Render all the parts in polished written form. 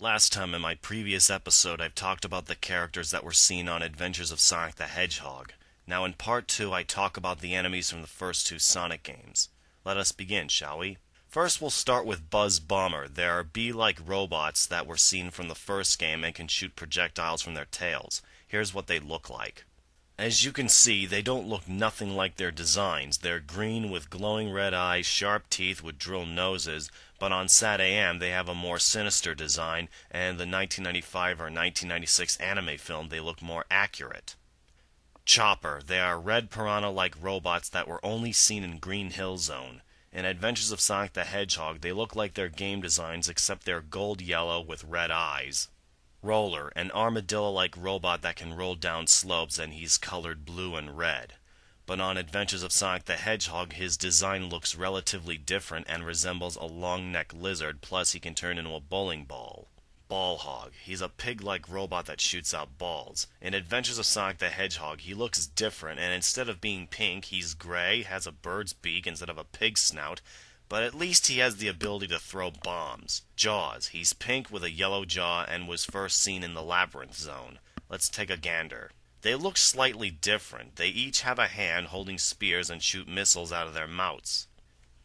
Last time in my previous episode I've talked about the characters that were seen on Adventures of Sonic the Hedgehog. Now in part 2 I talk about the enemies from the first two Sonic games. Let us begin, shall we? First we'll start with Buzz Bomber. There are bee-like robots that were seen from the first game and can shoot projectiles from their tails. Here's what they look like. As you can see, they don't look nothing like their designs. They're green with glowing red eyes, sharp teeth with drill noses, but on SAT-AM they have a more sinister design, and in the 1995 or 1996 anime film they look more accurate. Chopper. They are red piranha-like robots that were only seen in Green Hill Zone. In Adventures of Sonic the Hedgehog, they look like their game designs except they're gold-yellow with red eyes. Roller, an armadillo-like robot that can roll down slopes, and he's colored blue and red. But on Adventures of Sonic the Hedgehog, his design looks relatively different and resembles a long-necked lizard, plus he can turn into a bowling ball. Ball Hog. He's a pig-like robot that shoots out balls. In Adventures of Sonic the Hedgehog, he looks different, and instead of being pink, he's gray, has a bird's beak instead of a pig's snout, but at least he has the ability to throw bombs. Jaws. He's pink with a yellow jaw and was first seen in the Labyrinth Zone. Let's take a gander. They look slightly different. They each have a hand holding spears and shoot missiles out of their mouths.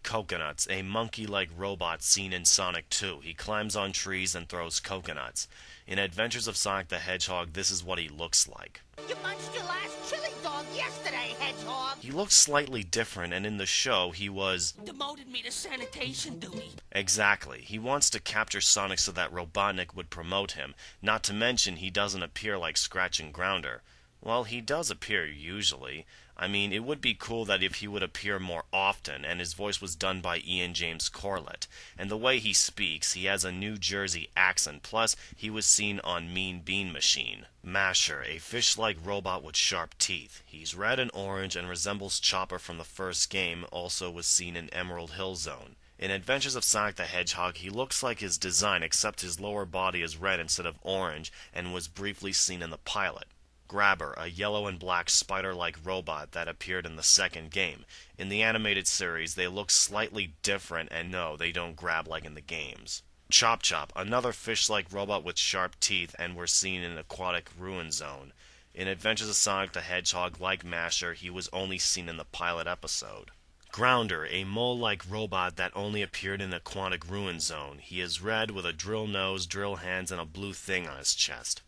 Coconuts, a monkey-like robot seen in Sonic 2. He climbs on trees and throws coconuts. In Adventures of Sonic the Hedgehog, this is what he looks like. You munched your last chili dog yesterday, Hedgehog. He looks slightly different, and in the show, he was... Demoted me to sanitation duty. Exactly. He wants to capture Sonic so that Robotnik would promote him. Not to mention, he doesn't appear like Scratch and Grounder. Well, he does appear usually. I mean, it would be cool that if he would appear more often, and his voice was done by Ian James Corlett. And the way he speaks, he has a New Jersey accent, plus he was seen on Mean Bean Machine. Masher, a fish-like robot with sharp teeth. He's red and orange and resembles Chopper from the first game, also was seen in Emerald Hill Zone. In Adventures of Sonic the Hedgehog, he looks like his design except his lower body is red instead of orange, and was briefly seen in the pilot. Grabber, a yellow and black spider-like robot that appeared in the second game. In the animated series, they look slightly different, and no, they don't grab like in the games. Chop Chop, another fish-like robot with sharp teeth, and were seen in Aquatic Ruin Zone. In Adventures of Sonic the Hedgehog, like Masher, he was only seen in the pilot episode. Grounder, a mole-like robot that only appeared in Aquatic Ruin Zone. He is red with a drill nose, drill hands, and a blue thing on his chest.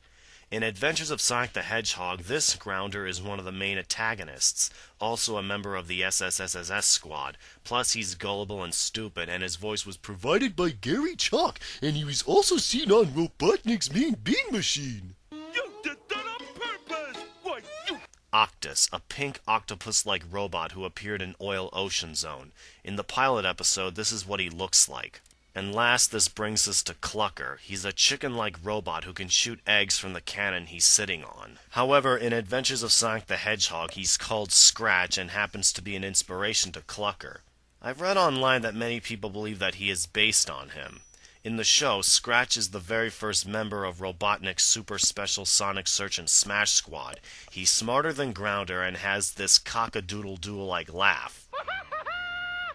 In Adventures of Sonic the Hedgehog, this Grounder is one of the main antagonists, also a member of the SSSS squad, plus he's gullible and stupid, and his voice was provided by Gary Chalk, and he was also seen on Robotnik's Mean Bean Machine. You did that on purpose! Why, you... Octus, a pink octopus-like robot who appeared in Oil Ocean Zone. In the pilot episode, this is what he looks like. And last, this brings us to Clucker. He's a chicken-like robot who can shoot eggs from the cannon he's sitting on. However, in Adventures of Sonic the Hedgehog, he's called Scratch and happens to be an inspiration to Clucker. I've read online that many people believe that he is based on him. In the show, Scratch is the very first member of Robotnik's super special Sonic Search and Smash squad. He's smarter than Grounder and has this cock-a-doodle-doo-like laugh.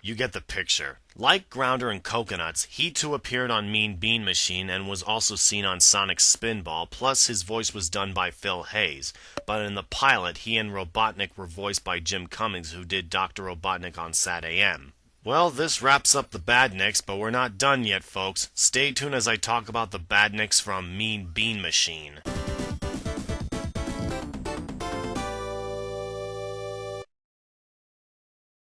You get the picture. Like Grounder and Coconuts, he too appeared on Mean Bean Machine and was also seen on Sonic's Spinball, plus his voice was done by Phil Hayes. But in the pilot, he and Robotnik were voiced by Jim Cummings, who did Dr. Robotnik on SAT-AM. Well, this wraps up the Badniks, but we're not done yet, folks. Stay tuned as I talk about the Badniks from Mean Bean Machine.